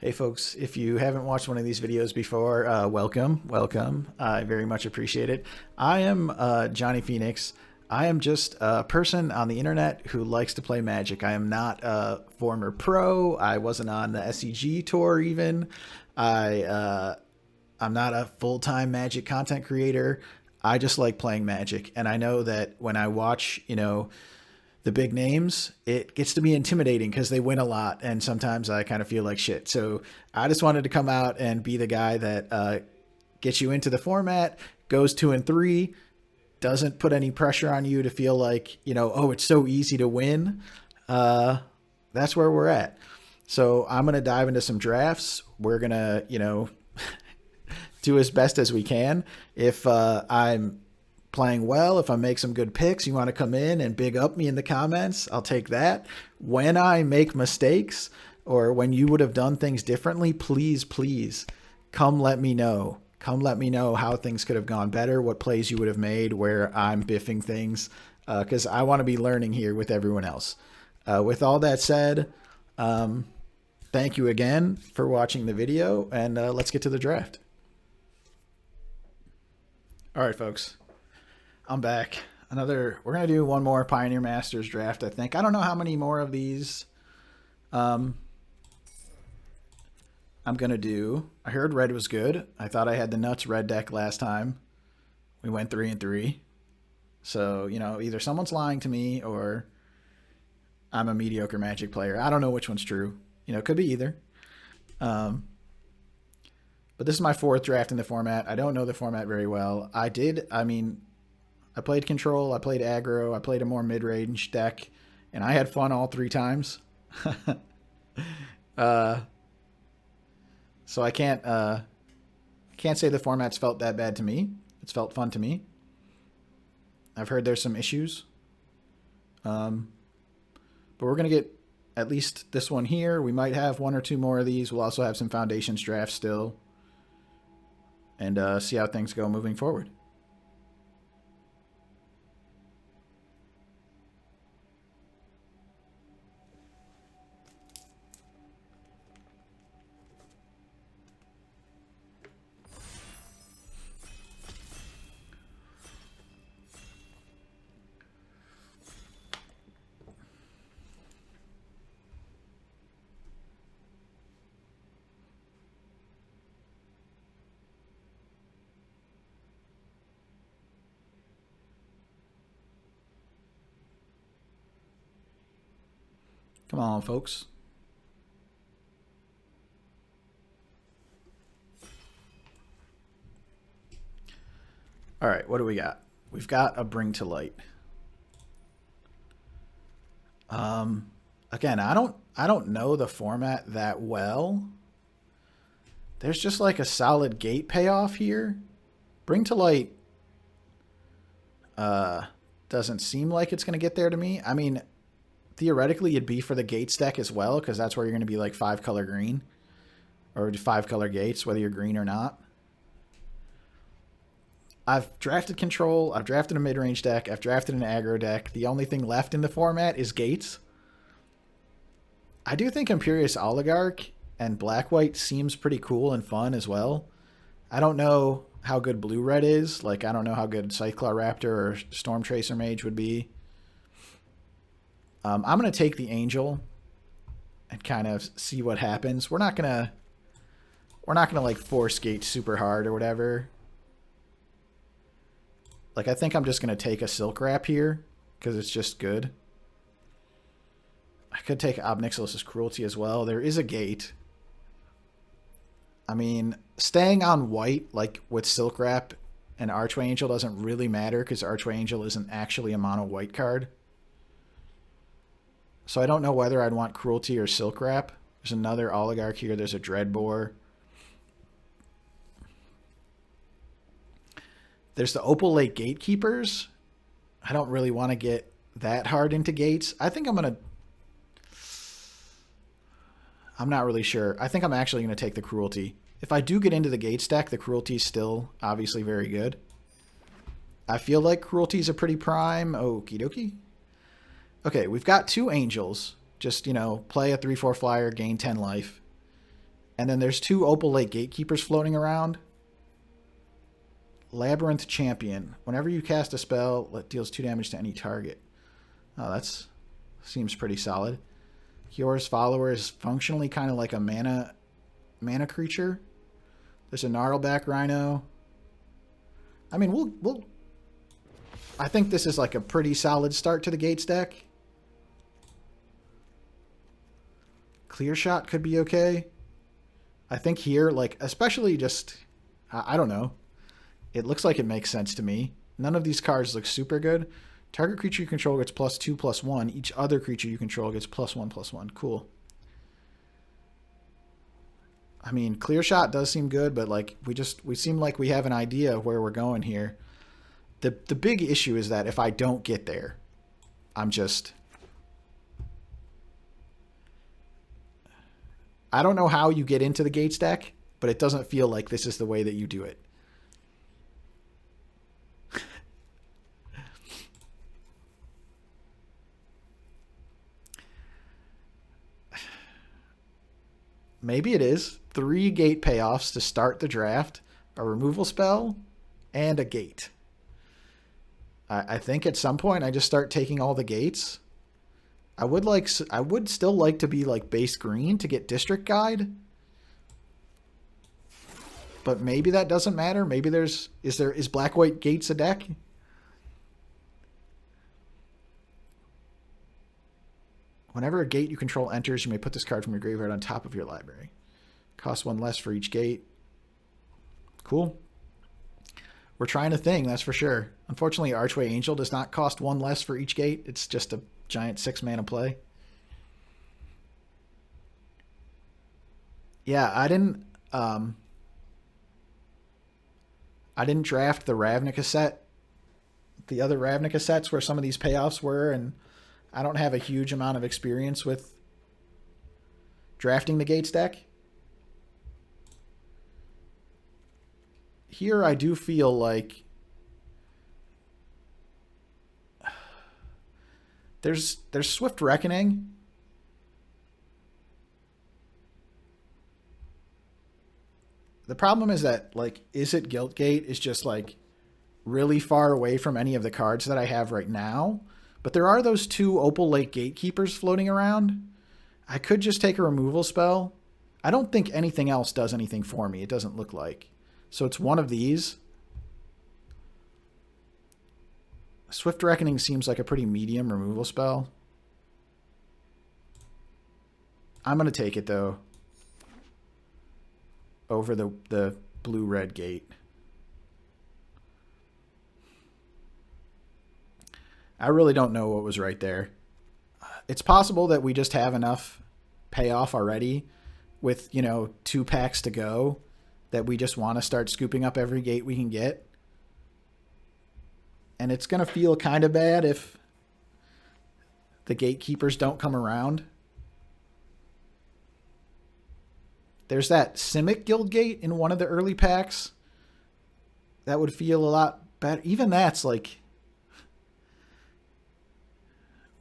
Hey folks, if you haven't watched one of these videos before, welcome. I very much appreciate it. I am Johnny Phoenix. I am just a person on the internet who likes to play Magic. I am not a former pro. I wasn't on the SEG tour even. I I'm not a full-time Magic content creator. I just like playing Magic, and I know that when I watch, the big names, it gets to be intimidating because they win a lot, and sometimes I kind of feel like shit. So I just wanted to come out and be the guy that gets you into the format, goes 2-3, doesn't put any pressure on you to feel like oh, it's so easy to win. That's where we're at. So I'm gonna dive into some drafts. We're gonna do as best as we can. If I'm playing well, if I make some good picks, you want to come in and big up me in the comments, I'll take that. When I make mistakes or when you would have done things differently, please come let me know. Come let me know how things could have gone better, what plays you would have made where I'm biffing things, because I want to be learning here with everyone else. With all that said, thank you again for watching the video, and let's get to the draft. All right, folks. I'm back. We're going to do one more Pioneer Masters draft, I think. I don't know how many more of these I'm going to do. I heard red was good. I thought I had the nuts red deck last time. We went 3-3. So, either someone's lying to me or I'm a mediocre Magic player. I don't know which one's true. It could be either. But this is my fourth draft in the format. I don't know the format very well. I played control, I played aggro, I played a more mid-range deck, and I had fun all three times. So I can't say the format's felt that bad to me. It's felt fun to me. I've heard there's some issues. But we're going to get at least this one here. We might have one or two more of these. We'll also have some Foundations drafts still. And see how things go moving forward. Come on, folks. All right, what do we got? We've got a Bring to Light. Again, I don't know the format that well. There's just like a solid gate payoff here. Bring to Light doesn't seem like it's going to get there to me. I mean, theoretically, it'd be for the gates deck as well, because that's where you're going to be like 5-color green. Or 5-color gates, whether you're green or not. I've drafted control. I've drafted a mid-range deck. I've drafted an aggro deck. The only thing left in the format is gates. I do think Imperious Oligarch and Black-White seems pretty cool and fun as well. I don't know how good Blue-Red is. Like, I don't know how good Scytheclaw Raptor or Storm Tracer Mage would be. I'm going to take the Angel and kind of see what happens. We're not going to like force gate super hard or whatever. Like, I think I'm just going to take a Silk Wrap here because it's just good. I could take Obnixilus's Cruelty as well. There is a gate. I mean, staying on white, like with Silk Wrap and Archway Angel, doesn't really matter because Archway Angel isn't actually a mono white card. So I don't know whether I'd want Cruelty or Silk Wrap. There's another Oligarch here. There's a Dreadbore. There's the Opal Lake Gatekeepers. I don't really want to get that hard into gates. I think I'm not really sure. I think I'm actually going to take the Cruelty. If I do get into the gates deck, the Cruelty is still obviously very good. I feel like Cruelty is a pretty prime. Okie dokie. Okay, we've got two Angels. Just, play a 3/4 flyer, gain 10 life. And then there's 2 Opal Lake Gatekeepers floating around. Labyrinth Champion. Whenever you cast a spell, it deals 2 damage to any target. Oh, that's seems pretty solid. Yours Follower is functionally kind of like a mana creature. There's a Gnarlback Rhino. I mean, we'll I think this is like a pretty solid start to the Gates deck. Clear Shot could be okay. I think here, like, especially just, I don't know. It looks like it makes sense to me. None of these cards look super good. Target creature you control gets +2/+1. Each other creature you control gets +1/+1. Cool. I mean, Clear Shot does seem good, but like we seem like we have an idea of where we're going here. The big issue is that if I don't get there, I don't know how you get into the Gates deck, but it doesn't feel like this is the way that you do it. Maybe it is. 3 gate payoffs to start the draft, a removal spell, and a gate. I think at some point I just start taking all the gates. I would still like to be like base green to get District Guide. But maybe that doesn't matter. Maybe is Black-White Gates a deck? Whenever a gate you control enters, you may put this card from your graveyard on top of your library. Costs 1 less for each gate. Cool. We're trying a thing, that's for sure. Unfortunately, Archway Angel does not cost 1 less for each gate. It's just a giant 6-mana play. Yeah, I didn't draft the Ravnica set. The other Ravnica sets where some of these payoffs were, and I don't have a huge amount of experience with drafting the Gates deck. Here I do feel like there's Swift Reckoning. The problem is that, like, Izzet Guildgate is just like really far away from any of the cards that I have right now. But there are those 2 Opal Lake Gatekeepers floating around. I could just take a removal spell. I don't think anything else does anything for me. It doesn't look like. So it's one of these. Swift Reckoning seems like a pretty medium removal spell. I'm going to take it, though, over the blue-red gate. I really don't know what was right there. It's possible that we just have enough payoff already with, 2 packs to go that we just want to start scooping up every gate we can get. And it's going to feel kind of bad if the gatekeepers don't come around. There's that Simic Guildgate in one of the early packs. That would feel a lot better. Even that's like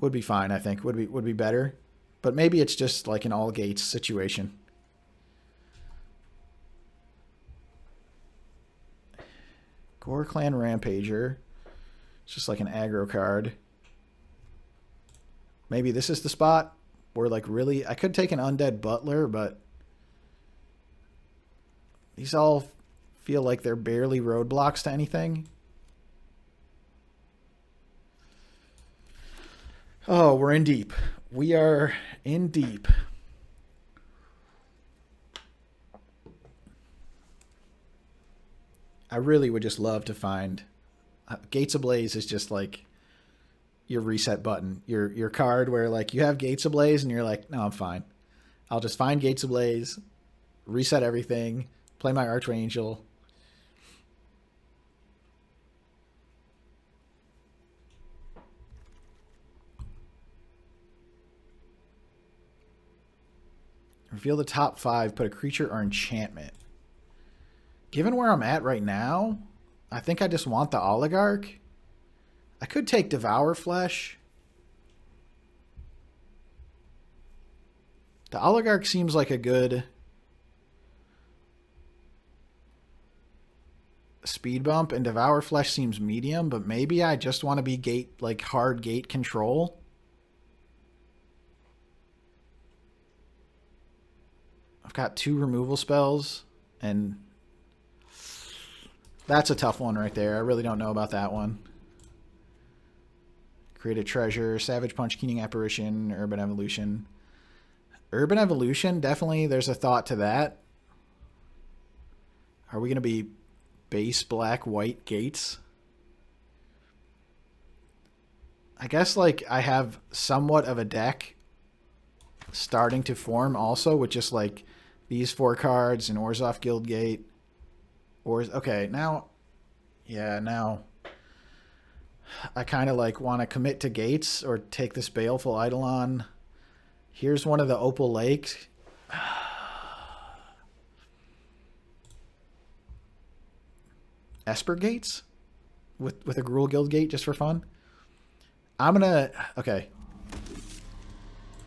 would be fine, I think. Would be better. But maybe it's just like an all gates situation. Gore Clan Rampager. It's just like an aggro card. Maybe this is the spot where, like, really I could take an Undead Butler, but these all feel like they're barely roadblocks to anything. Oh, we're in deep. We are in deep. I really would just love to find... Gates Ablaze is just like your reset button. Your card where, like, you have Gates Ablaze and you're like, no, I'm fine. I'll just find Gates Ablaze, reset everything, play my Archway Angel. Reveal the top 5, put a creature or enchantment. Given where I'm at right now, I think I just want the Oligarch. I could take Devour Flesh. The Oligarch seems like a good speed bump, and Devour Flesh seems medium, but maybe I just want to be gate, like hard gate control. I've got 2 removal spells, and that's a tough one right there. I really don't know about that one. Create a treasure, Savage Punch, Keening Apparition, Urban Evolution. Urban Evolution, definitely there's a thought to that. Are we going to be base black, white gates? I guess like I have somewhat of a deck starting to form also with just like these 4 cards and Orzhov Guildgate. Okay, now, yeah, now I kind of like want to commit to gates or take this Baleful Eidolon. Here's one of the Opal Lakes. Esper Gates with a Gruul Guildgate just for fun. I'm gonna okay.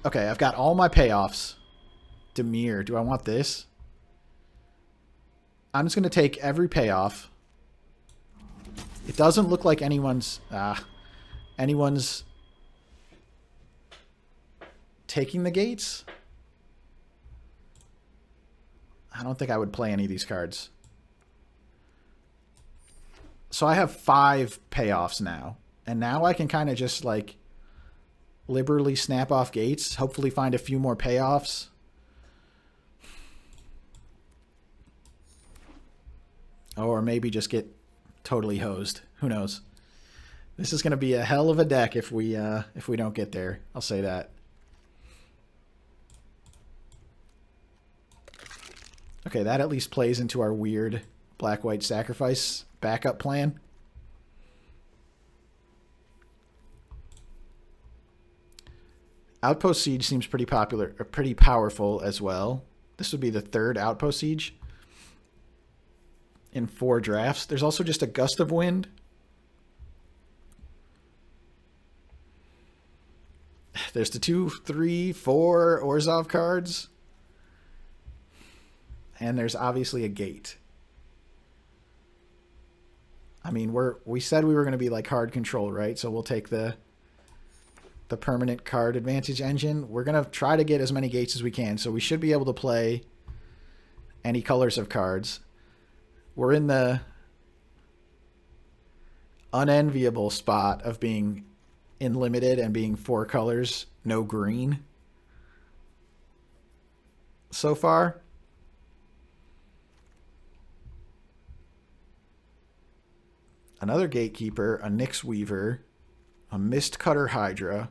Okay, I've got all my payoffs. Demir, do I want this? I'm just gonna take every payoff. It doesn't look like anyone's taking the gates. I don't think I would play any of these cards. So I have 5 payoffs now. And now I can kind of just like liberally snap off gates. Hopefully find a few more payoffs. Or maybe just get totally hosed. Who knows? This is going to be a hell of a deck if we don't get there. I'll say that. Okay, that at least plays into our weird black-white sacrifice backup plan. Outpost Siege seems pretty popular, or pretty powerful as well. This would be the 3rd Outpost Siege in 4 drafts. There's also just a Gust of Wind. There's the 2, 3, 4 Orzhov cards. And there's obviously a gate. I mean, we said we were going to be like hard control, right? So we'll take the permanent card advantage engine. We're going to try to get as many gates as we can. So we should be able to play any colors of cards. We're in the unenviable spot of being in limited and being 4 colors, no green so far. Another Gatekeeper, a Nyx Weaver, a Mistcutter Hydra,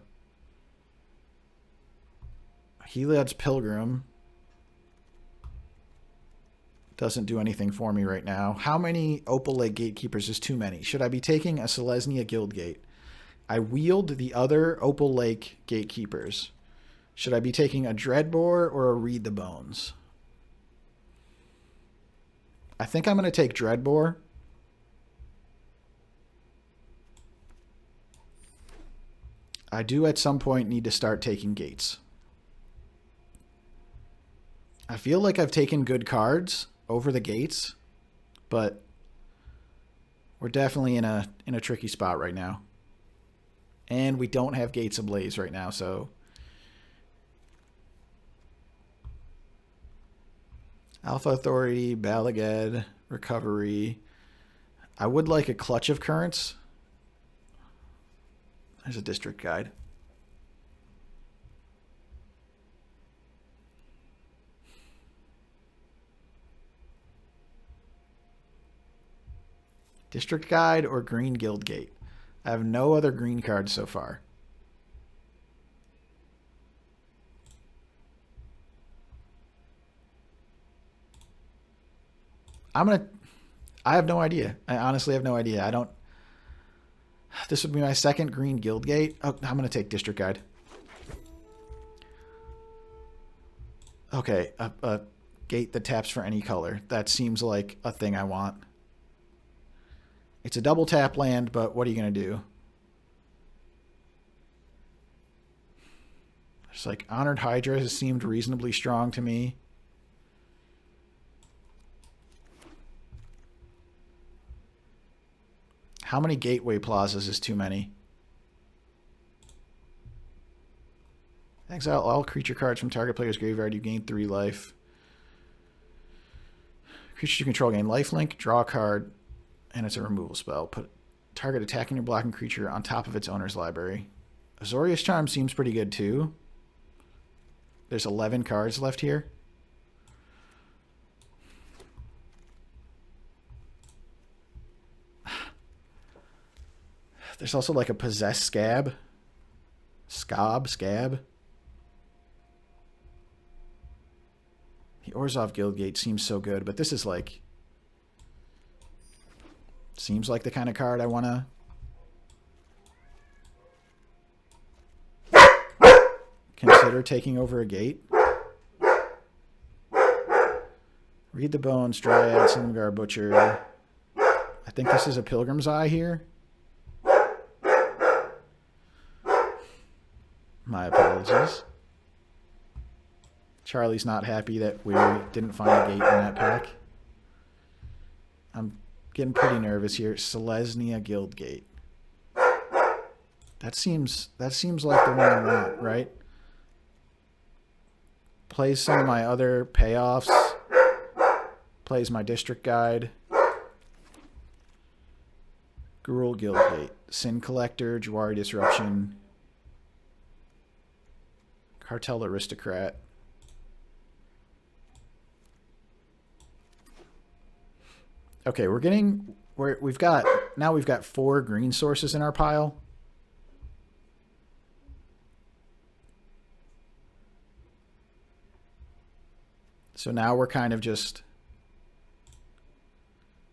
Heliod's Pilgrim. Doesn't do anything for me right now. How many Opal Lake Gatekeepers is too many? Should I be taking a Selesnya Guildgate? I wield the other Opal Lake Gatekeepers. Should I be taking a Dreadbore or a Read the Bones? I think I'm going to take Dreadbore. I do at some point need to start taking gates. I feel like I've taken good cards over the gates, but we're definitely in a tricky spot right now. And we don't have Gates Ablaze right now, so Alpha Authority, Balaged, Recovery. I would like a Clutch of Currents. There's a district guide. District guide or green guild gate. I have no other green cards so far. I have no idea. I honestly have no idea. I don't. This would be my 2nd green guild gate. Oh, I'm going to take district guide. Okay, a gate that taps for any color. That seems like a thing I want. It's a double tap land, but what are you going to do? It's like Honored Hydra has seemed reasonably strong to me. How many gateway plazas is too many? Exile all creature cards from target player's graveyard. You gain 3 life. Creatures you control gain lifelink, draw a card, and it's a removal spell. Put target attacking or blocking creature on top of its owner's library. Azorius Charm seems pretty good too. There's 11 cards left here. There's also like a Possessed Scab. Scab. The Orzhov Guildgate seems so good, but this is like... Seems like the kind of card I want to consider taking over a gate. Read the Bones, Dryad, Silumgar, Butcher. I think this is a Pilgrim's Eye here. My apologies. Charlie's not happy that we didn't find a gate in that pack. I'm getting pretty nervous here. Selesnya Guildgate. That seems like the one I want, right? Plays some of my other payoffs. Plays my District Guide. Gruul Guildgate. Sin Collector, Jawari Disruption. Cartel Aristocrat. Okay, we've got 4 green sources in our pile. So now we're kind of just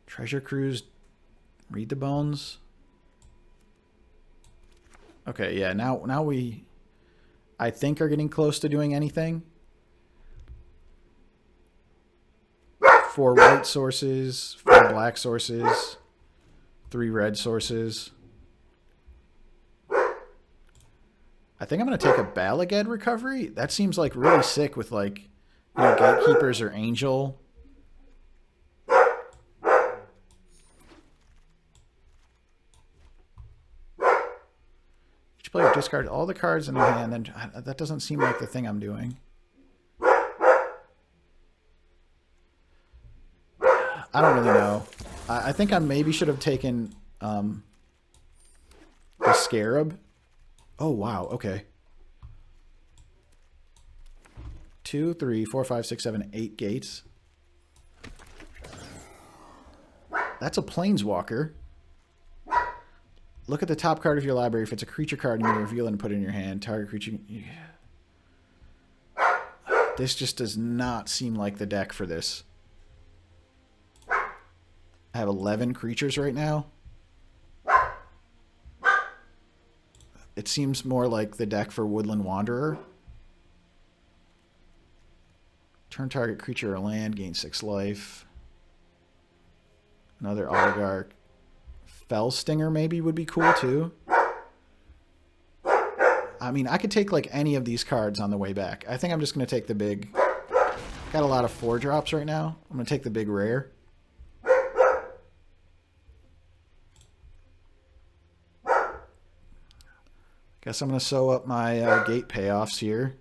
Treasure Cruise, Read the Bones. Okay, yeah, now we I think are getting close to doing anything. 4 white sources, 4 black sources, 3 red sources. I think I'm going to take a Balaged Recovery. That seems like really sick with like, you know, Gatekeepers or Angel. Each player discard all the cards in their hand. Then that doesn't seem like the thing I'm doing. I don't really know. I think I maybe should have taken the Scarab. Oh, wow. Okay. 2, 3, 4, 5, 6, 7, 8 gates. That's a Planeswalker. Look at the top card of your library. If it's a creature card, you may reveal it and put it in your hand. Target creature... This just does not seem like the deck for this. I have 11 creatures right now. It seems more like the deck for Woodland Wanderer. Turn target creature or land, gain 6 life. Another Oligarch. Fellstinger maybe would be cool too. I mean, I could take like any of these cards on the way back. I think I'm just going to take the big... Got a lot of 4-drops right now. I'm going to take the big rare. Guess I'm going to sew up my gate payoffs here.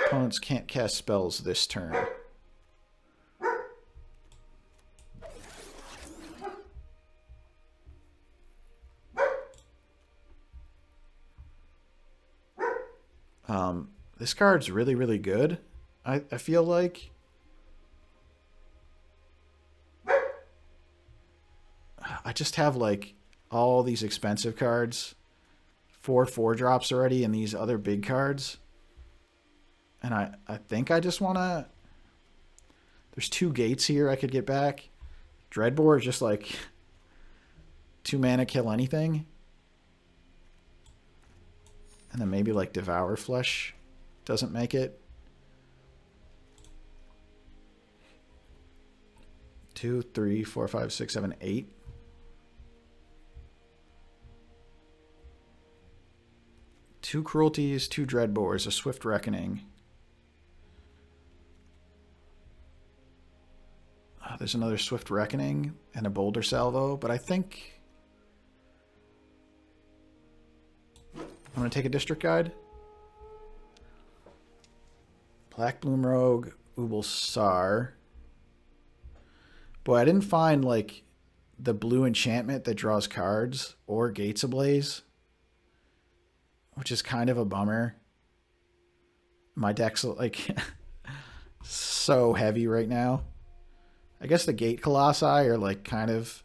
Opponents can't cast spells this turn. This card's really, really good. I feel like... I just have like all these expensive cards, 4-drops already, and these other big cards. And I think I just want to... There's 2 gates here I could get back. Dreadbore is just like 2 mana, kill anything. And then maybe like Devour Flesh doesn't make it. 2, 3, 4, 5, 6, 7, 8. Two Cruelties, 2 Dreadbores, a Swift Reckoning. There's another Swift Reckoning and a Boulder Salvo, but I think I'm going to take a District Guide. Black Bloom Rogue, Ubel Sar. Boy, I didn't find like the blue enchantment that draws cards or Gates Ablaze, which is kind of a bummer. My deck's like so heavy right now. I guess the Gate Colossi are like kind of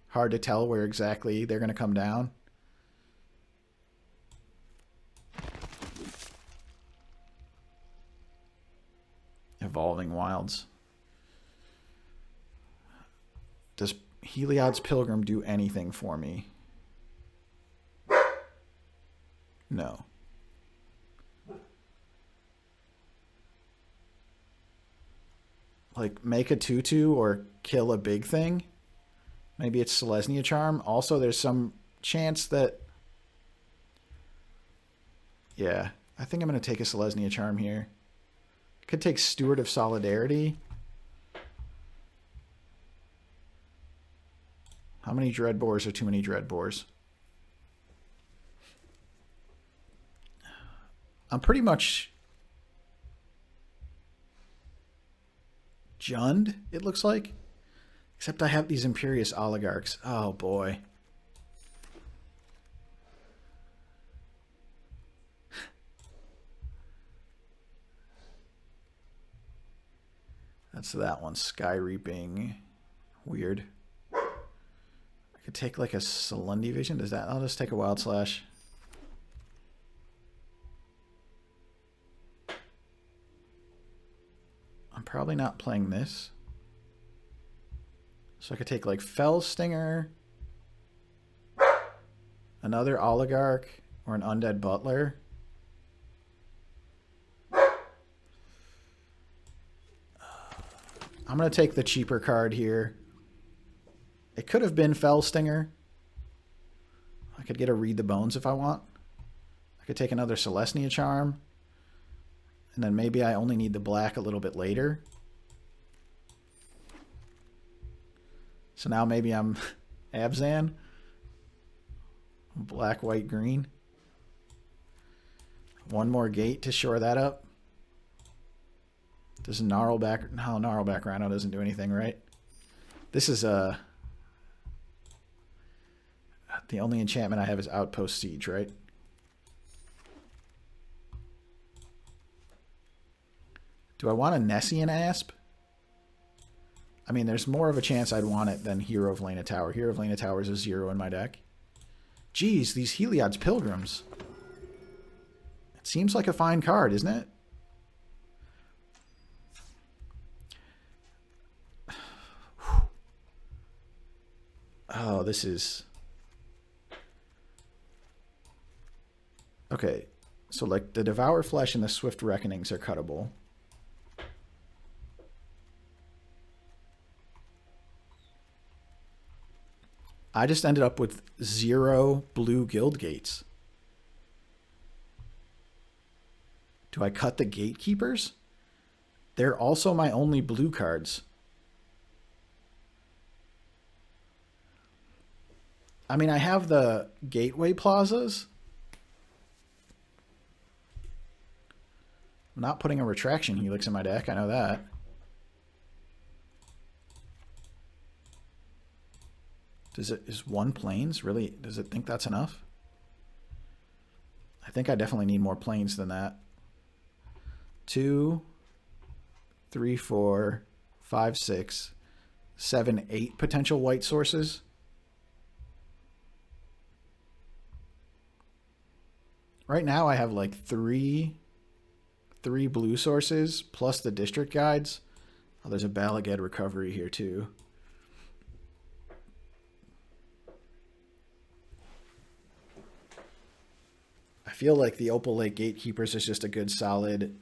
hard to tell where exactly they're going to come down. Evolving Wilds. Does Heliod's Pilgrim do anything for me? No. Like, make a 2/2 or kill a big thing? Maybe it's Selesnya Charm. Also, there's some chance that... Yeah, I think I'm going to take a Selesnya Charm here. Could take Steward of Solidarity. How many Dreadbores are too many Dreadbores? I'm pretty much Jund, it looks like. Except I have these Imperious Oligarchs. Oh, boy. That's that one. Sky Reaping. Weird. I could take like a Salundi Vision. Does that? I'll just take a Wild Slash. I'm probably not playing this. So I could take like Fell Stinger, another Oligarch, or an Undead Butler. I'm going to take the cheaper card here. It could have been Fell Stinger. I could get a Read the Bones if I want. I could take another Selesnya Charm. And then maybe I only need the black a little bit later. So now maybe I'm Abzan. Black, white, green. One more gate to shore that up. Does Gnarlback... No, Gnarlback Rhino doesn't do anything, right? This is the only enchantment I have is Outpost Siege, right? Do I want a Nessian Asp? I mean, there's more of a chance I'd want it than Hero of Lena Tower. Hero of Lena Tower is a 0 in my deck. Geez, these Heliod's Pilgrims. It seems like a fine card, isn't it? Oh, this is... Okay, so like the Devour Flesh and the Swift Reckonings are cuttable. I just ended up with 0 blue guild gates. Do I cut the gatekeepers? They're also my only blue cards. I mean, I have the Gateway Plazas. I'm not putting a Retraction Helix in my deck, I know that. Is 1 planes really, does it think that's enough? I think I definitely need more planes than that. 2, 3, 4, 5, 6, 7, 8 potential white sources. Right now I have like three blue sources plus the district guides. Oh, there's a Balagad Recovery here too. I feel like the Opal Lake Gatekeepers is just a good solid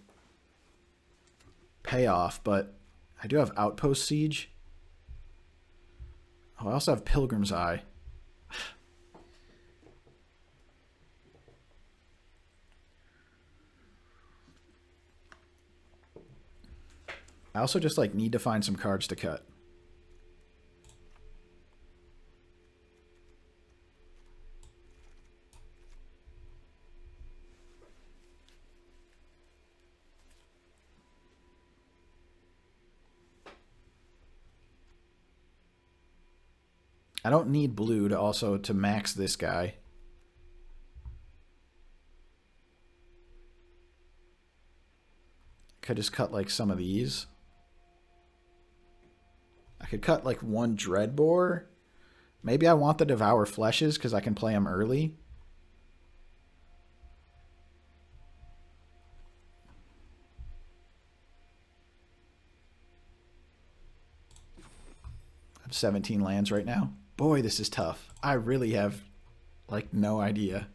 payoff, but I do have Outpost Siege. Oh, I also have Pilgrim's Eye. I also just like need to find some cards to cut. I don't need blue to also to max this guy. Could just cut like some of these. I could cut like one Dreadbore. Maybe I want the Devour Fleshes because I can play them early. I have 17 lands right now. Boy, this is tough. I really have like no idea.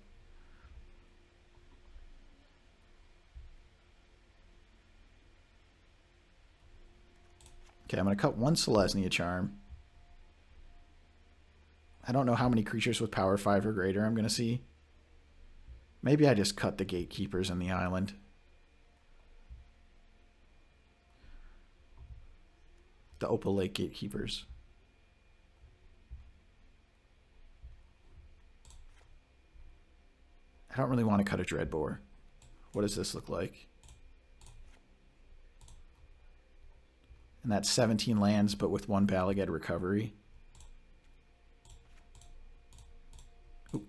Okay, I'm going to cut one Selesnya Charm. I don't know how many creatures with power 5 or greater I'm going to see. Maybe I just cut the Gatekeepers in the island. The Opal Lake Gatekeepers. I don't really want to cut a Dreadbore. What does this look like? And that's 17 lands, but with one Bala Ged recovery. Ooh.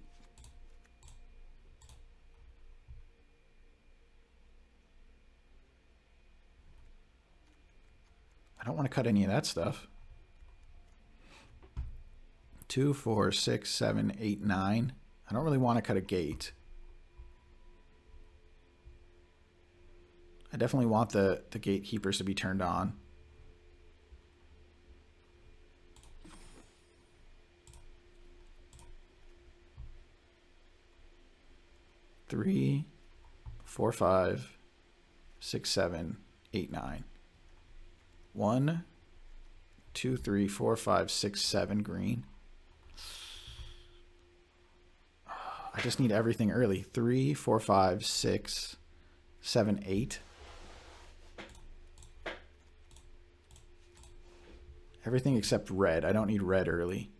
I don't want to cut any of that stuff. 2, 4, 6, 7, 8, 9. I don't really want to cut a gate. I definitely want the Gatekeepers to be turned on. Three, 4, 5, 6, 7, 8, 9. 1, 2, 3, 4, 5, 6, 7 green. I just need everything early. 3, 4, 5, 6, 7, 8. Everything except red. I don't need red early.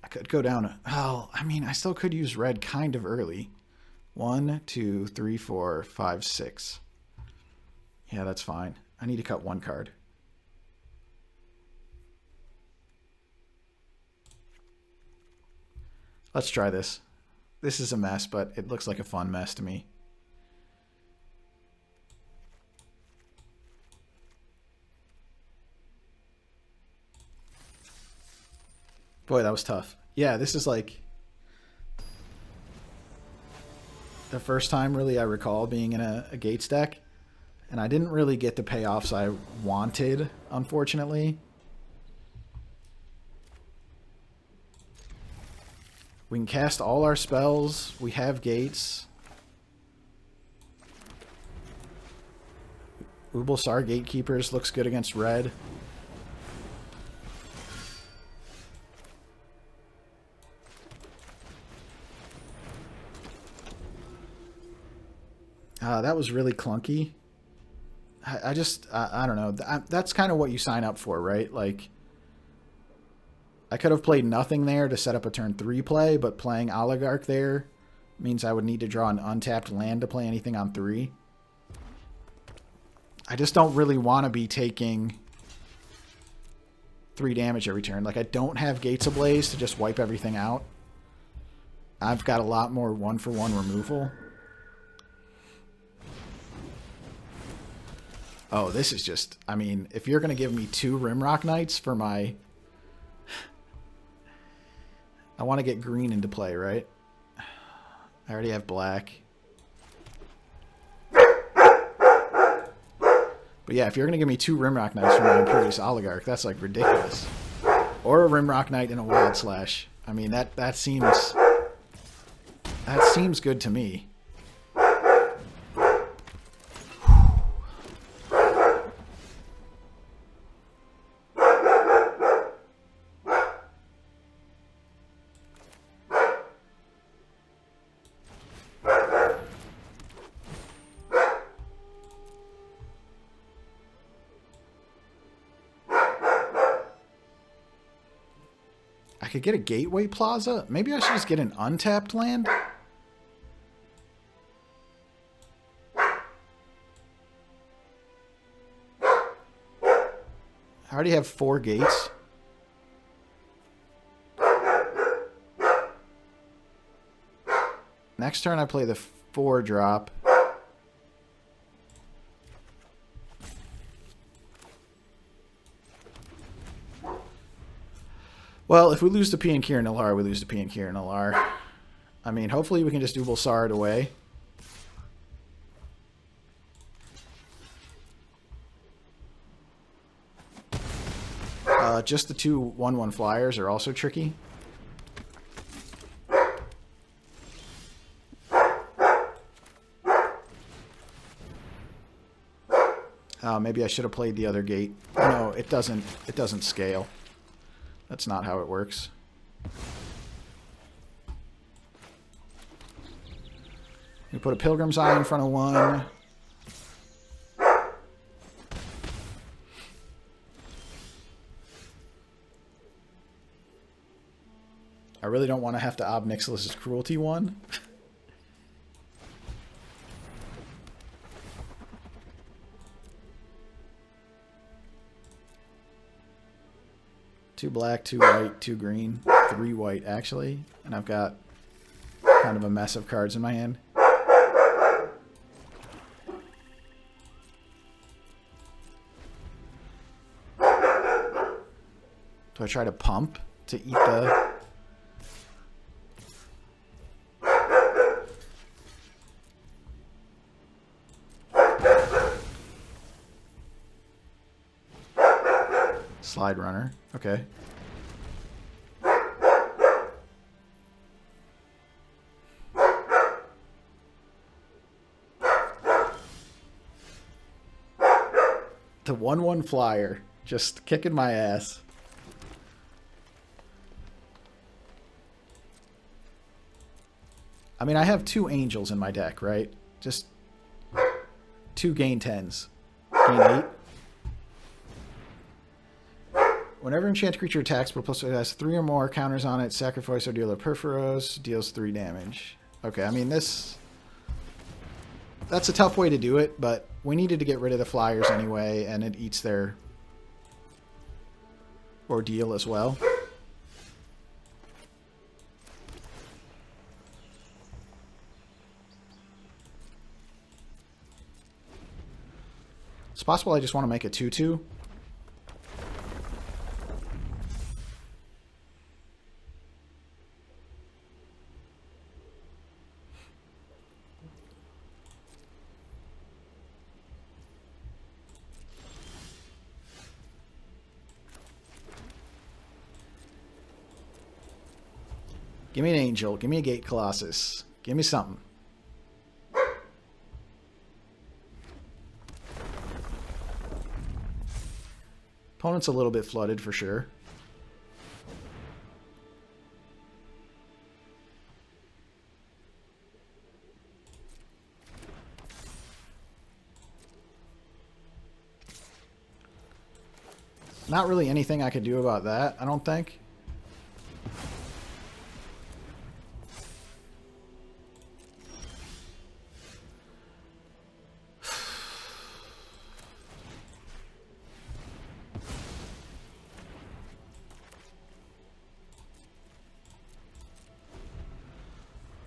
I could go down. Oh, I mean, I still could use red kind of early. 1, 2, 3, 4, 5, 6. Yeah, that's fine. I need to cut one card. Let's try this. This is a mess, but it looks like a fun mess to me. Boy, that was tough. Yeah, this is like the first time really I recall being in a Gates deck. And I didn't really get the payoffs I wanted, unfortunately. We can cast all our spells. We have gates. Ubulsar Gatekeepers looks good against red. That was really clunky. I don't know. That's kind of what you sign up for, right? Like, I could have played nothing there to set up a turn 3 play, but playing Oligarch there means I would need to draw an untapped land to play anything on 3. I just don't really want to be taking 3 damage every turn. Like, I don't have Gates Ablaze to just wipe everything out. I've got a lot more 1-for-1 removal. Oh, this is just... I mean, if you're going to give me 2 Rimrock Knights for my... I want to get green into play, right? I already have black. But yeah, if you're going to give me 2 Rimrock Knights for my Imperious Oligarch, that's like ridiculous. Or a Rimrock Knight and a Wild Slash. I mean, that seems good to me. I could get a Gateway Plaza. Maybe I should just get an untapped land. already have 4 gates. Next turn I play the 4 drop. Well, if we lose to P and Kieran Alar, we lose to P and Kieran Alar. I mean, hopefully we can just double Sard away. Just the 2 1/1 flyers are also tricky. Maybe I should have played the other gate. No, it doesn't scale. That's not how it works. We put a Pilgrim's Eye in front of 1. I really don't want to have to Ob Nixilis' Cruelty 1. Two black, 2 white, 2 green, 3 white actually, and I've got kind of a mess of cards in my hand. Do I try to pump to eat the... Slide Runner, okay. The 1/1 flyer, just kicking my ass. I mean, I have 2 angels in my deck, right? Just 2 gain 10s. Gain 8. Whenever enchanted creature attacks, but plus it has 3 or more counters on it, sacrifice or deal a Perforos, deals 3 damage. Okay, I mean, that's a tough way to do it, but we needed to get rid of the flyers anyway, and it eats their ordeal as well. It's possible I just want to make a 2/2. Give me an angel. Give me a Gate Colossus. Give me something. Opponent's a little bit flooded for sure. Not really anything I could do about that, I don't think.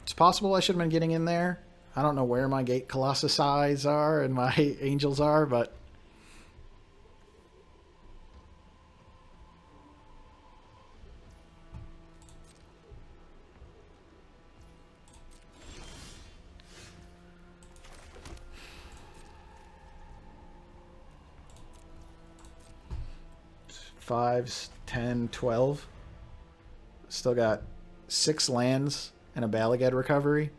It's possible I should have been getting in there. I don't know where my Gate Colossus eyes are and my angels are, but... Fives, 10, 12. Still got 6 lands and a Balagad recovery.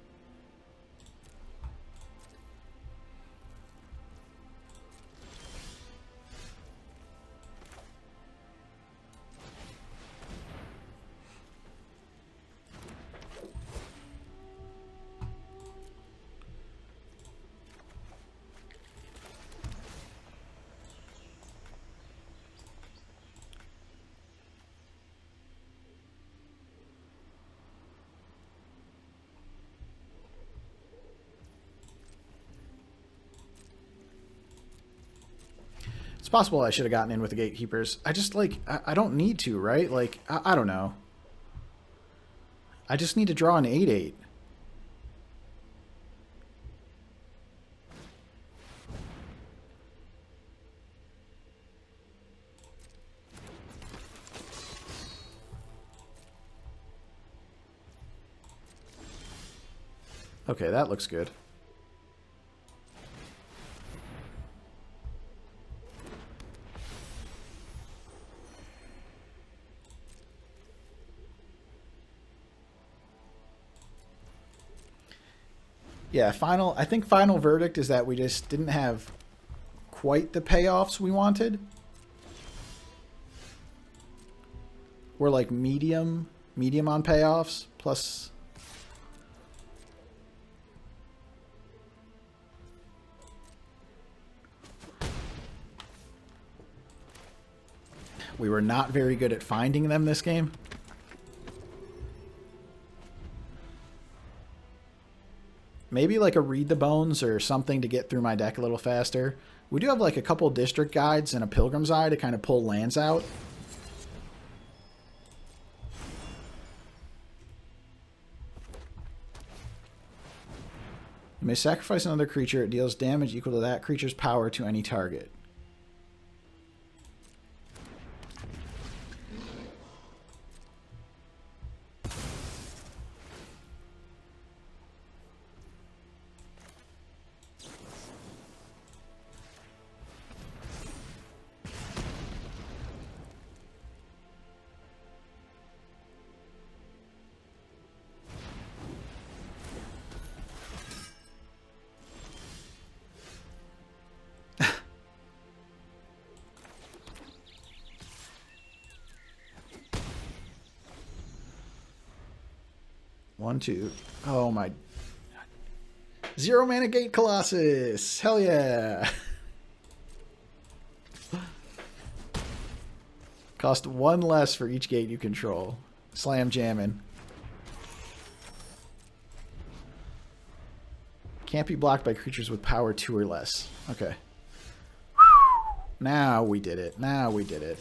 It's possible I should have gotten in with the gatekeepers. I just, like, I don't need to, right? Like, I don't know. I just need to draw an 8/8. Okay, that looks good. Yeah, I think final verdict is that we just didn't have quite the payoffs we wanted. We're like medium on payoffs, plus... We were not very good at finding them this game. Maybe like a read the bones or something to get through my deck a little faster. We do have like a couple district guides and a pilgrim's eye to kind of pull lands out. You may sacrifice another creature. It deals damage equal to that creature's power to any target. One, two. Oh my. 0 mana Gate Colossus. Hell yeah. Cost 1 less for each gate you control. Slam jamming. Can't be blocked by creatures with power 2 or less. Okay. Now we did it. Now we did it.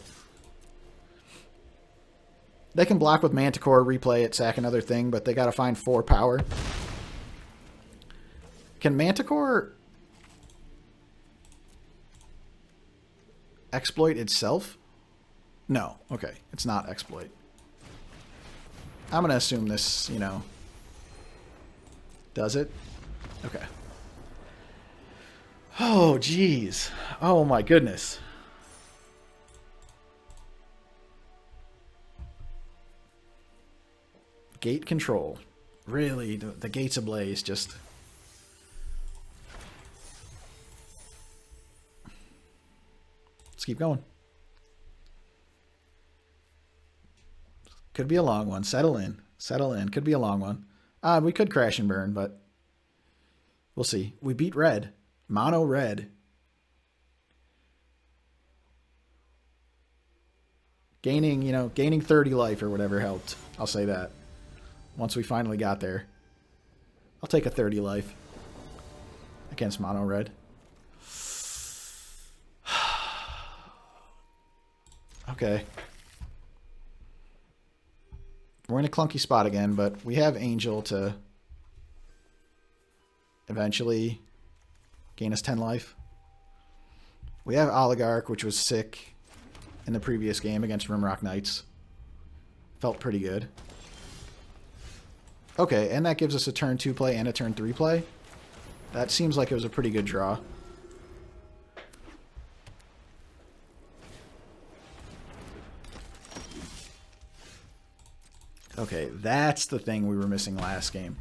They can block with Manticore, replay it, sack another thing, but they gotta find 4 power. Can Manticore exploit itself? No. Okay. It's not exploit. I'm gonna assume this, you know, does it? Okay. Oh, jeez. Oh, my goodness. Gate control. Really, the gates ablaze just... Let's keep going. Could be a long one. Settle in. Settle in. Could be a long one. We could crash and burn, but we'll see. We beat red. Mono red. Gaining, you know, gaining 30 life or whatever helped. I'll say that. Once we finally got there. I'll take a 30 life against mono red. Okay. We're in a clunky spot again, but we have Angel to eventually gain us 10 life. We have Oligarch, which was sick in the previous game against Rimrock Knights. Felt pretty good. Okay, and that gives us a turn 2 play and a turn 3 play. That seems like it was a pretty good draw. Okay, that's the thing we were missing last game.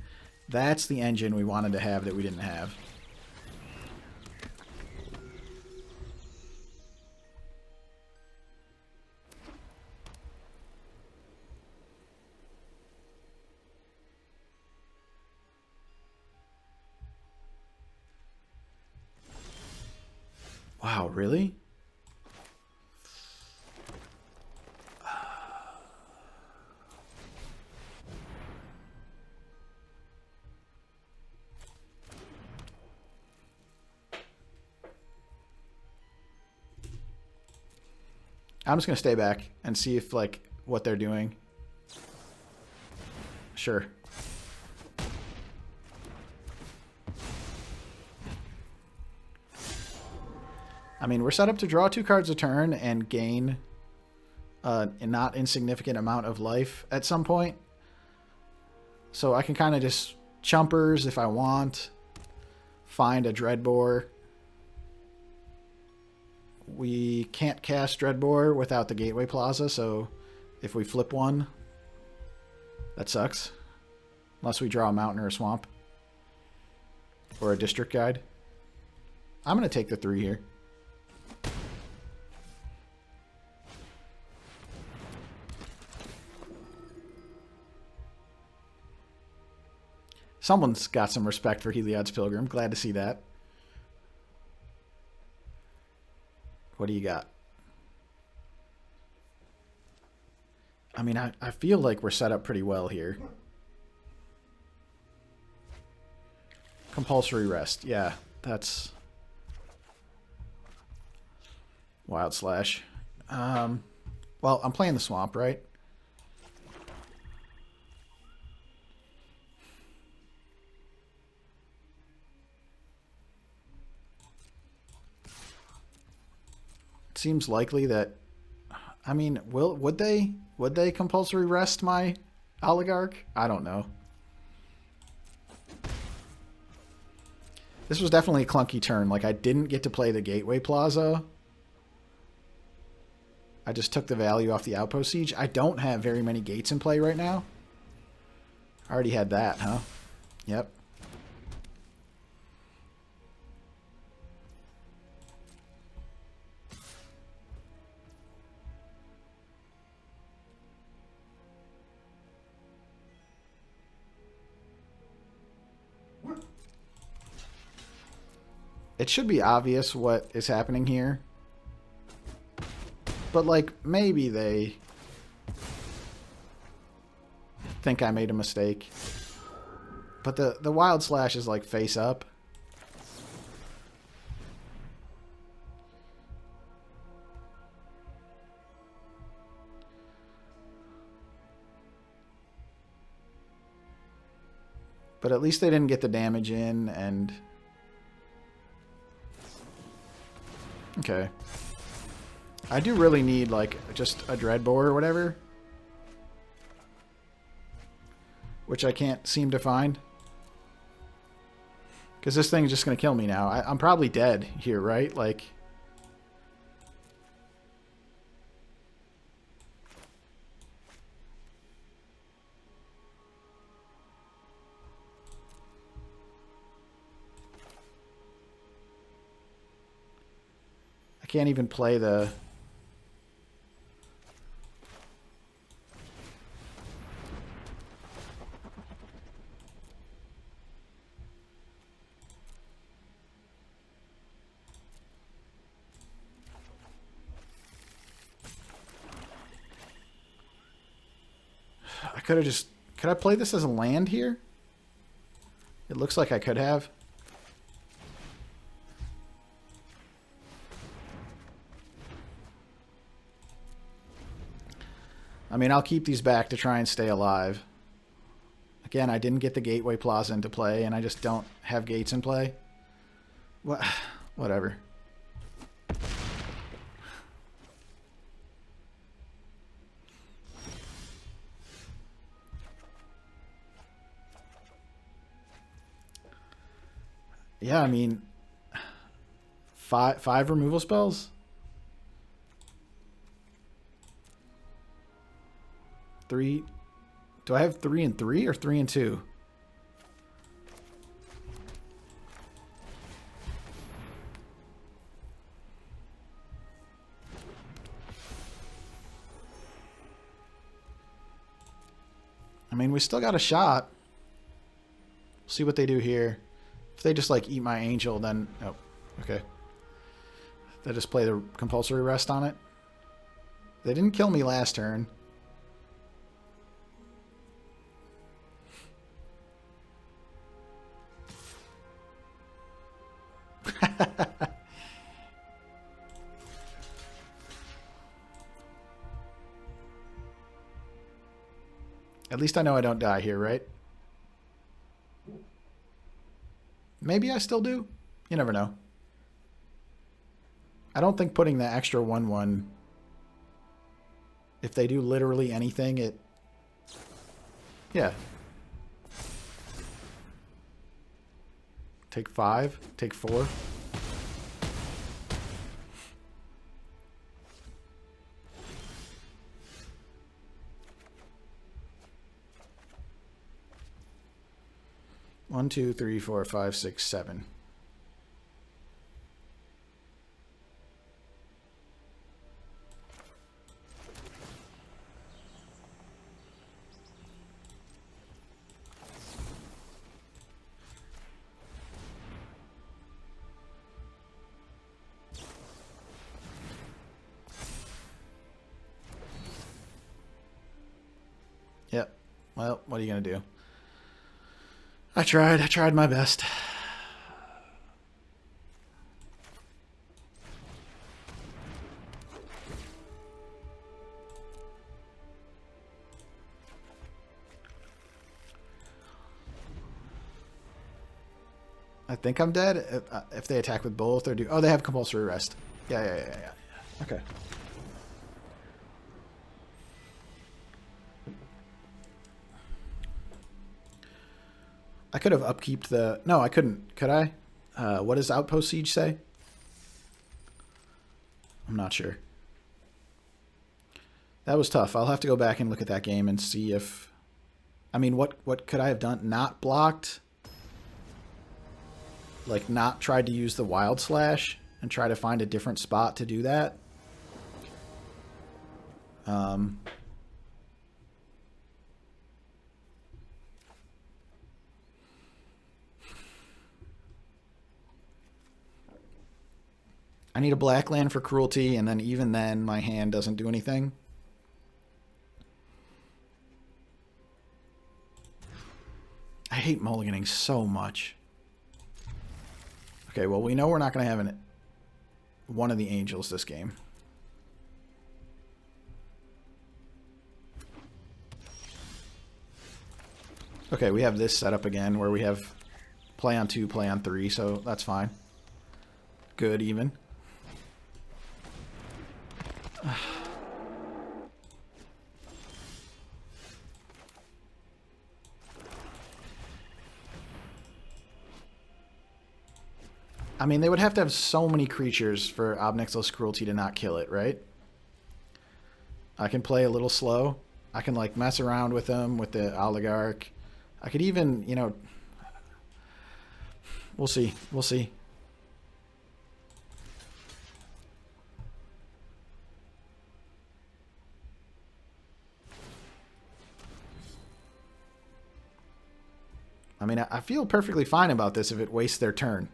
That's the engine we wanted to have that we didn't have. Wow, really? I'm just going to stay back and see if, like, what they're doing. Sure. I mean, we're set up to draw 2 cards a turn and gain a not insignificant amount of life at some point. So I can kind of just chumpers if I want. Find a Dreadbore. We can't cast Dreadbore without the Gateway Plaza, so if we flip one, that sucks. Unless we draw a mountain or a swamp. Or a district guide. I'm going to take the 3 here. Someone's got some respect for Heliod's Pilgrim. Glad to see that. What do you got? I mean, I feel like we're set up pretty well here. Compulsory rest. Yeah, that's... Wild Slash. Well, I'm playing the swamp, right? It seems likely that... I mean, would they compulsory rest my Oligarch? I don't know. This was definitely a clunky turn. Like, I didn't get to play the Gateway Plaza. I just took the value off the Outpost Siege. I don't have very many gates in play right now. I already had that, huh? Yep. It should be obvious what is happening here. But, like, maybe they think I made a mistake. But the Wild Slash is, like, face up. But at least they didn't get the damage in, and... Okay. I do really need, like, just a Dreadbore or whatever. Which I can't seem to find. Because this thing is just going to kill me now. I'm probably dead here, right? Like... I can't even play the... I could have just... Could I play this as a land here? It looks like I could have. I mean, I'll keep these back to try and stay alive. Again, I didn't get the Gateway Plaza into play, and I just don't have gates in play. Whatever. Yeah, I mean, five removal spells? 3. Do I have 3 and 3 or 3 and 2? I mean, we still got a shot. See what they do here. If they just, like, eat my angel, then... Oh, okay. They just play the compulsory rest on it. They didn't kill me last turn. At least I know I don't die here, right? Maybe I still do. You never know. I don't think putting the extra 1/1, if they do literally anything, it... Yeah. Take 5, take 4. One, two, three, four, five, six, 7. Yep. Well, what are you going to do? I tried my best. I think I'm dead. If they attack with both or do... Oh, they have compulsory rest. Yeah. Okay. I could have upkeeped the... No, I couldn't. Could I? What does Outpost Siege say? I'm not sure. That was tough. I'll have to go back and look at that game and see if... I mean, what could I have done? Not blocked? Like, not tried to use the Wild Slash and try to find a different spot to do that? I need a black land for cruelty, and then even then, my hand doesn't do anything. I hate mulliganing so much. Okay, well, we know we're not going to have one of the angels this game. Okay, we have this set up again where we have play on 2, play on 3, so that's fine. Good, even. I mean, they would have to have so many creatures for Obnixilis Cruelty to not kill it, right? I can play a little slow. I can, like, mess around with them with the Oligarch. I could even, you know... We'll see. We'll see. I mean, I feel perfectly fine about this if it wastes their turn.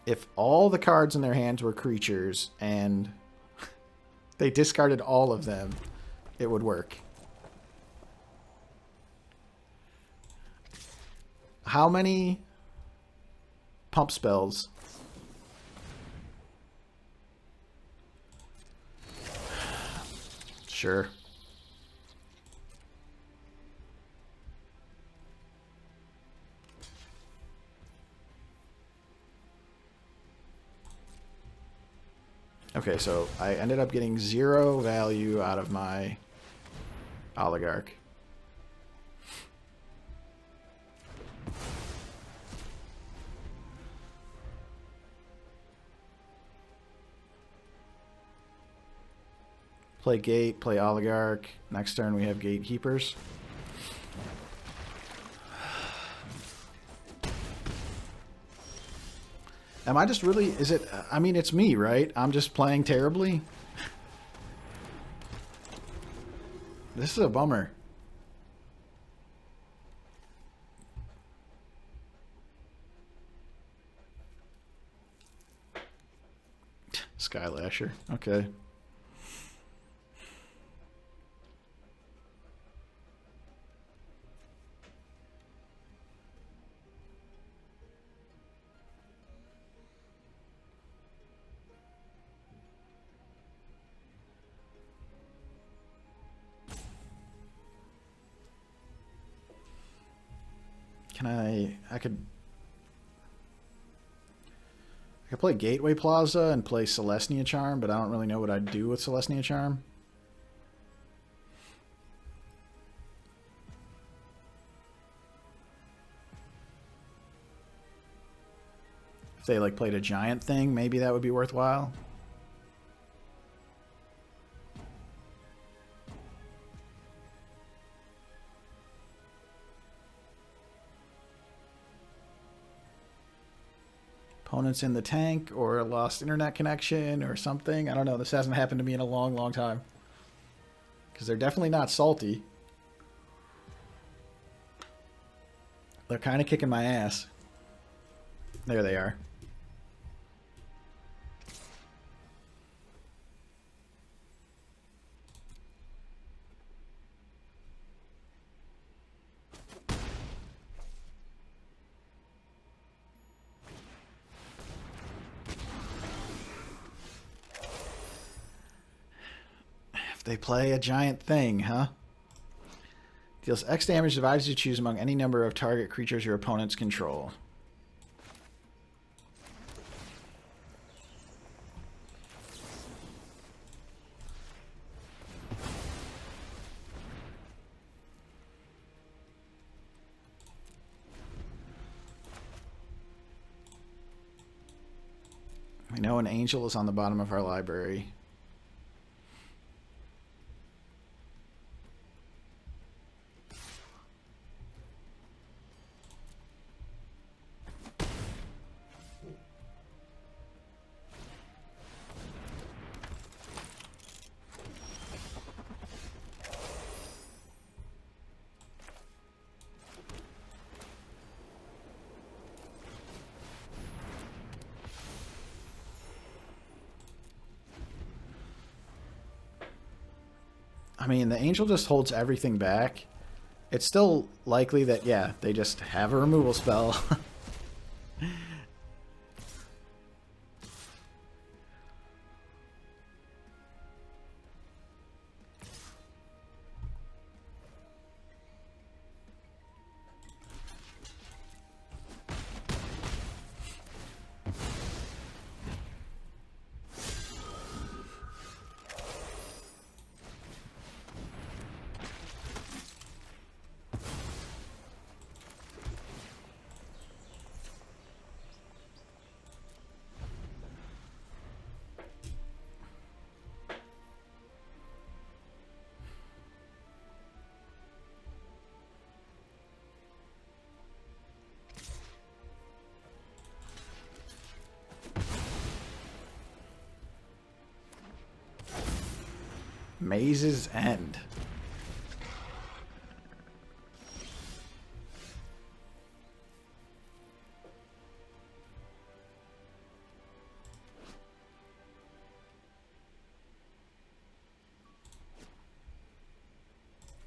If all the cards in their hands were creatures and they discarded all of them, it would work. How many pump spells? Sure. Okay, so I ended up getting 0 value out of my Oligarch. Play Gate, play Oligarch. Next turn we have Gate Heapers. Am I just really... Is it... I mean, it's me, right? I'm just playing terribly? This is a bummer. Skylasher. Okay. Can I could play Gateway Plaza and play Celestia Charm, but I don't really know what I'd do with Celestia Charm. If they like played a giant thing, maybe that would be worthwhile. Opponents in the tank or a lost internet connection or something. I don't know. This hasn't happened to me in a long, long time. Because they're definitely not salty. They're kind of kicking my ass. There they are. They play a giant thing, huh? Deals X damage, divides you choose among any number of target creatures your opponents control. We know an angel is on the bottom of our library. I mean, the angel just holds everything back. It's still likely that, yeah, they just have a removal spell. Maze's End.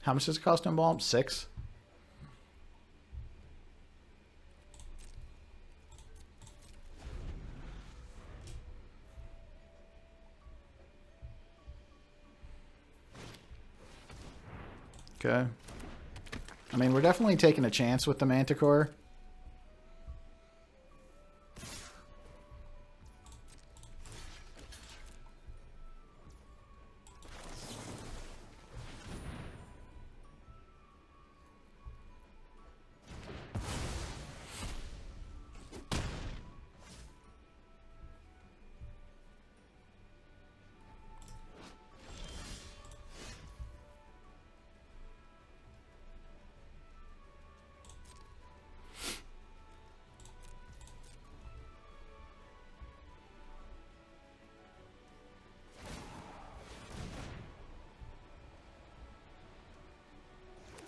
How much does it cost to embalm? 6? Okay. I mean, we're definitely taking a chance with the Manticore.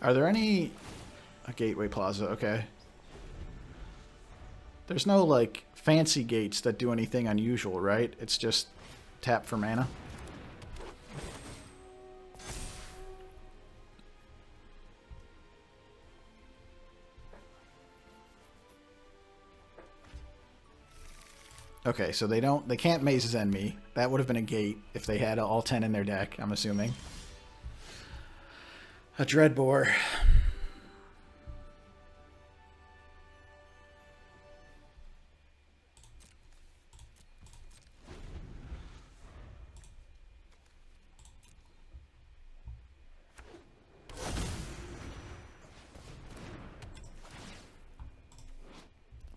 Are there any... A Gateway Plaza, okay. There's no, like, fancy gates that do anything unusual, right? It's just tap for mana. Okay, so they can't Maze Zen me. That would have been a gate if they had all 10 in their deck, I'm assuming. A Dreadbore.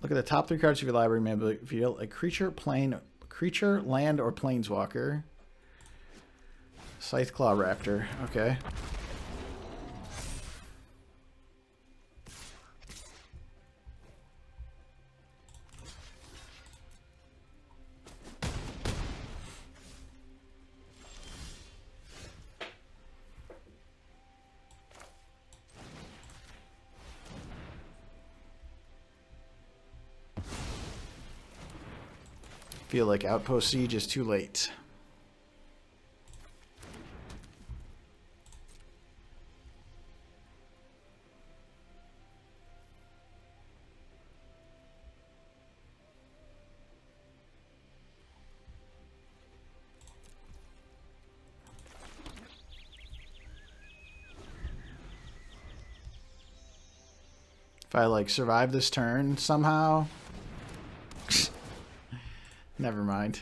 Look at the top 3 cards of your library. Maybe reveal a creature, land, or planeswalker. Scytheclaw Raptor. Okay. Feel like Outpost Siege is too late. If I like survive this turn somehow, never mind.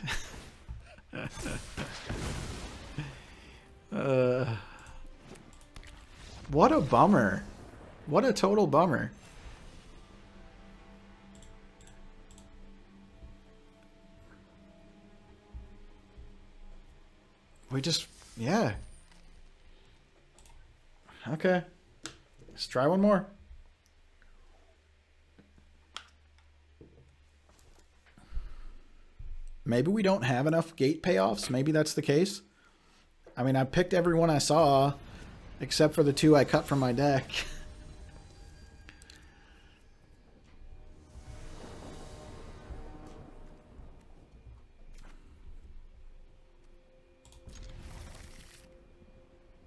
What a bummer. What a total bummer. We just, yeah. Okay. Let's try one more. Maybe we don't have enough gate payoffs. Maybe that's the case. I mean, I picked every one I saw, except for the 2 I cut from my deck.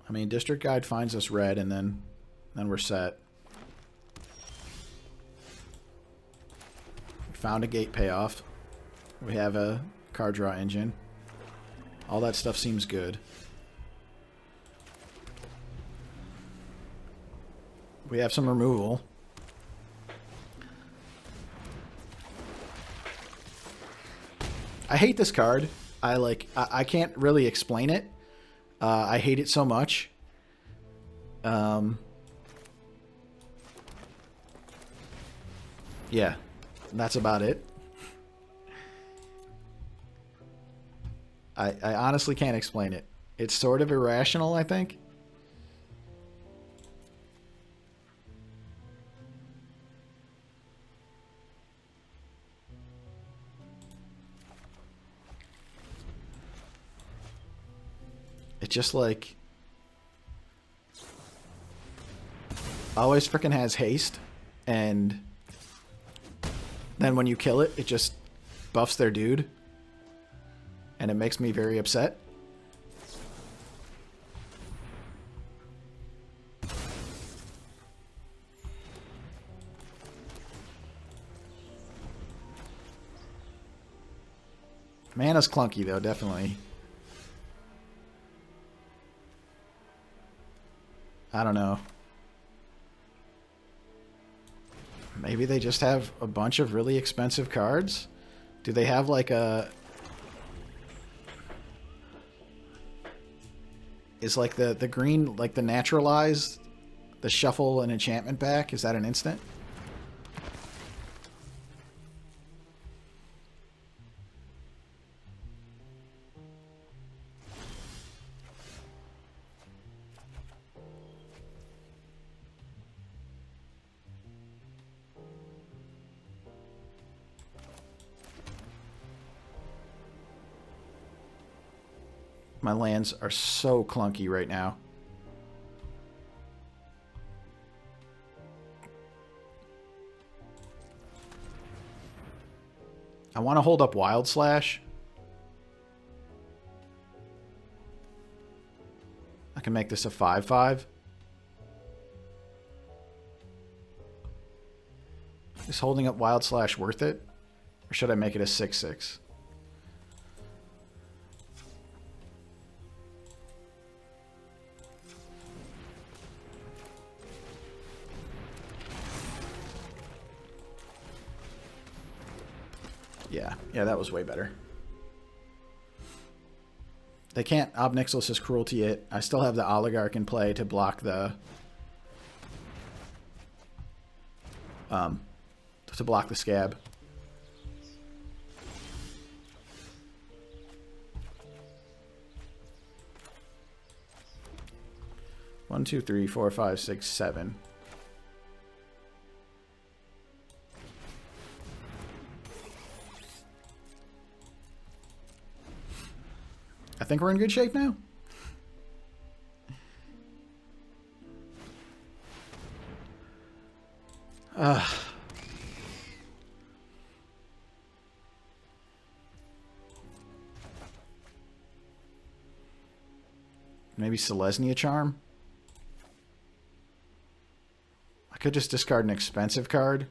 I mean, District Guide finds us red, and then we're set. We found a gate payoff. We have a card draw engine. All that stuff seems good. We have some removal. I hate this card. I can't really explain it. I hate it so much. Yeah, that's about it. I honestly can't explain it. It's sort of irrational, I think. It just like always freaking has haste, and then when you kill it, it just buffs their dude. And it makes me very upset. Mana's clunky, though, definitely. I don't know. Maybe they just have a bunch of really expensive cards? Do they have like a... Is like the green, like the naturalized, the shuffle and enchantment back? Is that an instant? My lands are so clunky right now. I want to hold up Wild Slash. can make this a 5/5. Is holding up Wild Slash worth it? Or should I make it a 6/6? Yeah, that was way better. They can't Obnixilus's Cruelty it. I still have the Oligarch in play to block the... Scab. One, two, three, four, five, six, seven. I think we're in good shape now. Maybe Selesnya Charm? I could just discard an expensive card.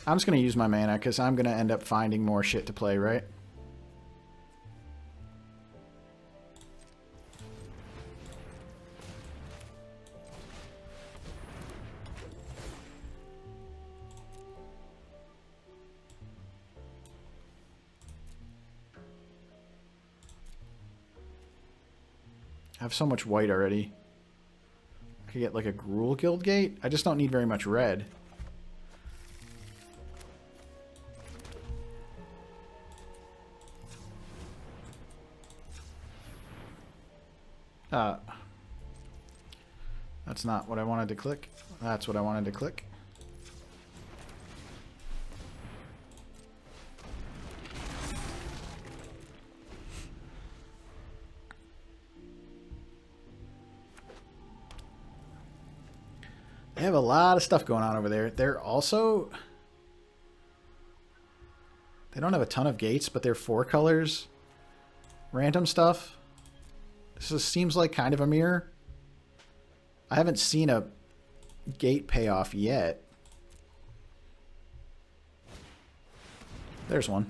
I'm just going to use my mana because I'm going to end up finding more shit to play, right? I have so much white already. I could get like a Gruul Guild Gate. I just don't need very much red. That's not what I wanted to click. That's what I wanted to click. They have a lot of stuff going on over there. They're also... They don't have a ton of gates, but they're 4 colors. Random stuff. This seems like kind of a mirror. I haven't seen a gate payoff yet. There's one.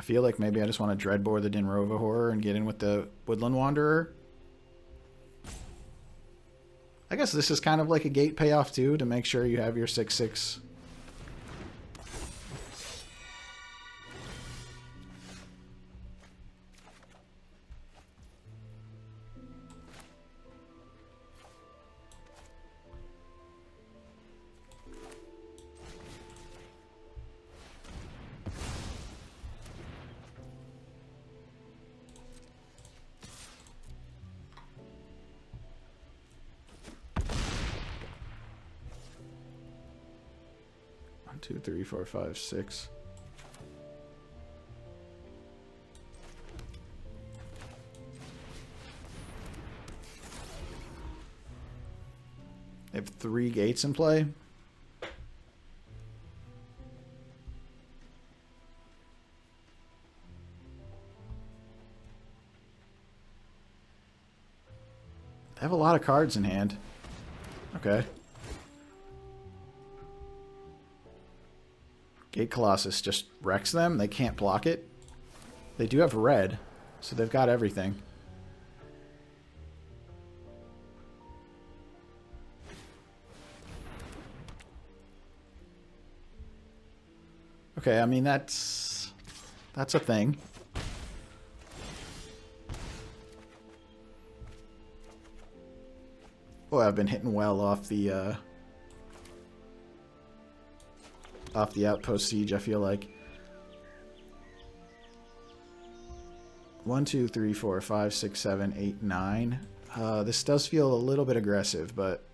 I feel like maybe I just want to Dreadbore the Dinrova Horror and get in with the Woodland Wanderer. I guess this is kind of like a gate payoff too, to make sure you have your 6/6. Two, three, four, five, six. They have 3 gates in play. They have a lot of cards in hand. Okay. Gate Colossus just wrecks them. They can't block it. They do have red, so they've got everything. Okay, I mean, that's a thing. Oh, I've been hitting well off the Outpost Siege, I feel like. 1, 2, 3, 4, 5, 6, 7, 8, 9. This does feel a little bit aggressive, but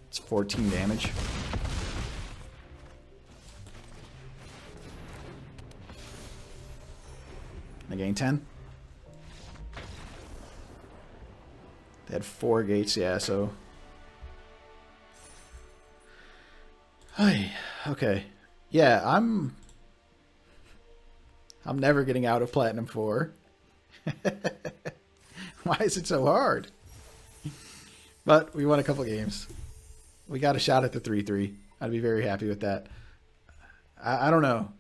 it's 14 damage. I gain 10. They had 4 gates, yeah, so... Hey, okay. Yeah, I'm never getting out of Platinum 4. Why is it so hard? But we won a couple games. We got a shot at the 3-3. I'd be very happy with that. I don't know.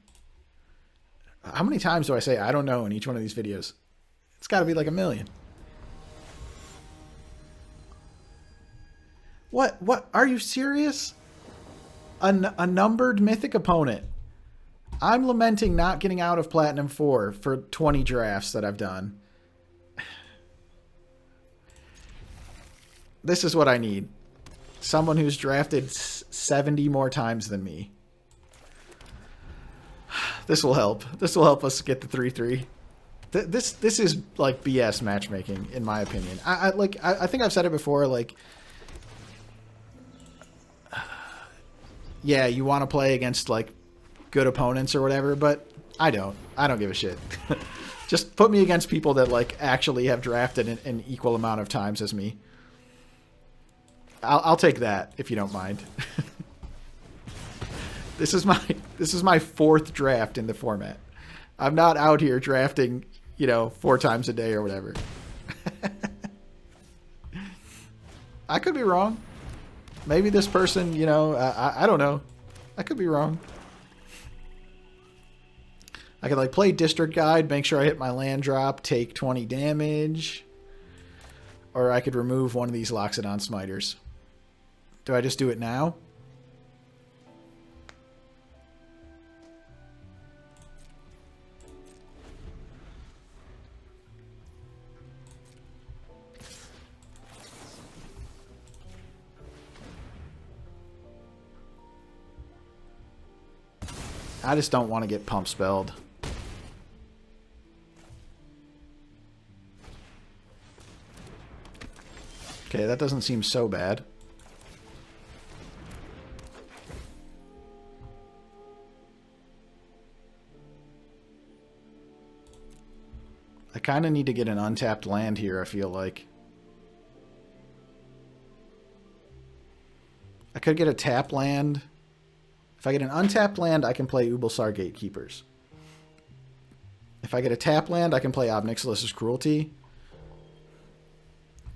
How many times do I say I don't know in each one of these videos? It's got to be like a million. What? Are you serious? A numbered mythic opponent. I'm lamenting not getting out of Platinum 4 for 20 drafts that I've done. This is what I need. Someone who's drafted 70 more times than me. This will help. This will help us get the 3-3. This is like BS matchmaking, in my opinion. I think I've said it before. Like, yeah, you want to play against like good opponents or whatever, but I don't give a shit. Just put me against people that like actually have drafted an equal amount of times as me. I'll take that if you don't mind. This is my 4th draft in the format. I'm not out here drafting, 4 times a day or whatever. I could be wrong. Maybe this person, I don't know. I could be wrong. I could like play District Guide, make sure I hit my land drop, take 20 damage. Or I could remove one of these Loxodon Smiters. Do I just do it now? I just don't want to get pump spelled. Okay, that doesn't seem so bad. I kind of need to get an untapped land here, I feel like. I could get a tap land. If I get an untapped land, I can play Ubulsar Gatekeepers. If I get a tap land, I can play Ob Nixilis' Cruelty.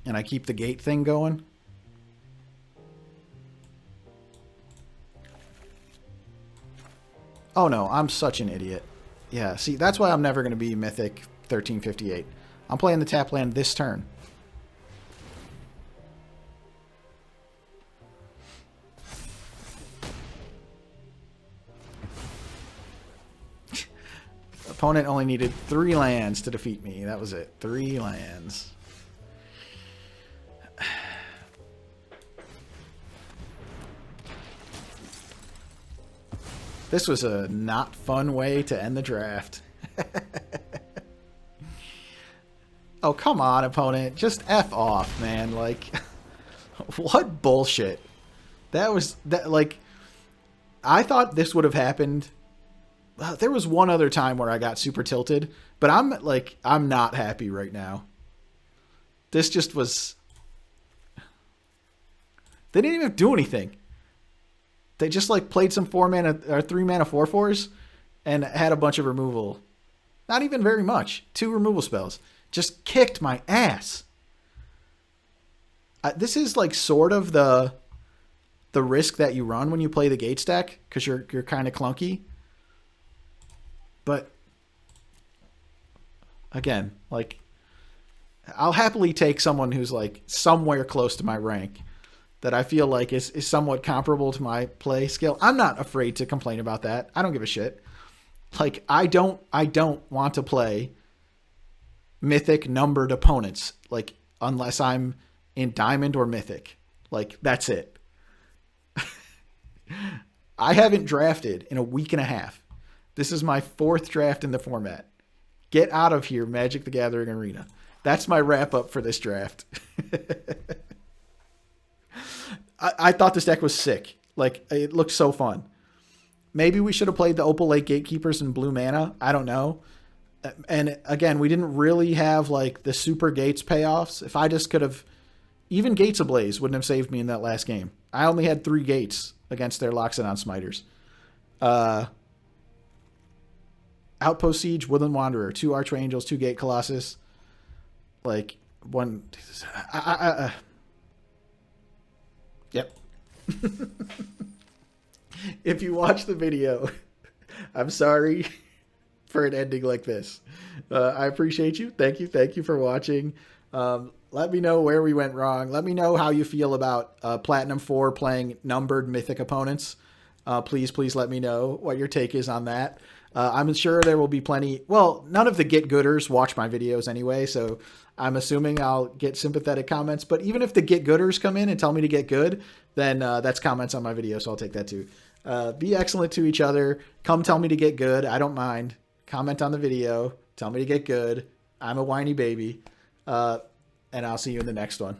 And I keep the gate thing going. Oh no, I'm such an idiot. Yeah, see, that's why I'm never going to be Mythic 1358. I'm playing the tap land this turn. Opponent only needed 3 lands to defeat me. That was it. 3 lands. This was a not fun way to end the draft. Oh, come on, opponent. Just F off, man. Like, what bullshit. That was, like, I thought this would have happened. There was one other time where I got super tilted, but I'm not happy right now. This just was... They didn't even do anything. They just like played some 4-mana or 3-mana 4/4s and had a bunch of removal. Not even very much. 2 removal spells. Just kicked my ass. This is like sort of the risk that you run when you play the gate stack, because you're kind of clunky. But again, like, I'll happily take someone who's like somewhere close to my rank that I feel like is somewhat comparable to my play skill. I'm not afraid to complain about that. I don't give a shit. Like, I don't want to play mythic numbered opponents. Like, unless I'm in diamond or mythic. Like, that's it. I haven't drafted in a week and a half. This is my 4th draft in the format. Get out of here, Magic the Gathering Arena. That's my wrap up for this draft. I thought this deck was sick. Like, it looked so fun. Maybe we should have played the Opal Lake Gatekeepers in blue mana. I don't know. And again, we didn't really have like the super gates payoffs. If I just could have, even Gates Ablaze wouldn't have saved me in that last game. I only had 3 gates against their Loxodon Smiters. Outpost Siege, Woodland Wanderer, 2 Archangels, 2 Gate Colossus. Like, one. Yep. If you watch the video, I'm sorry for an ending like this. I appreciate you. Thank you. Thank you for watching. Let me know where we went wrong. Let me know how you feel about Platinum 4 playing numbered mythic opponents. Please let me know what your take is on that. I'm sure there will be plenty. Well, none of the Get Gooders watch my videos anyway, so I'm assuming I'll get sympathetic comments. But even if the Get Gooders come in and tell me to get good, then that's comments on my video, so I'll take that too. Be excellent to each other. Come tell me to get good. I don't mind. Comment on the video. Tell me to get good. I'm a whiny baby. And I'll see you in the next one.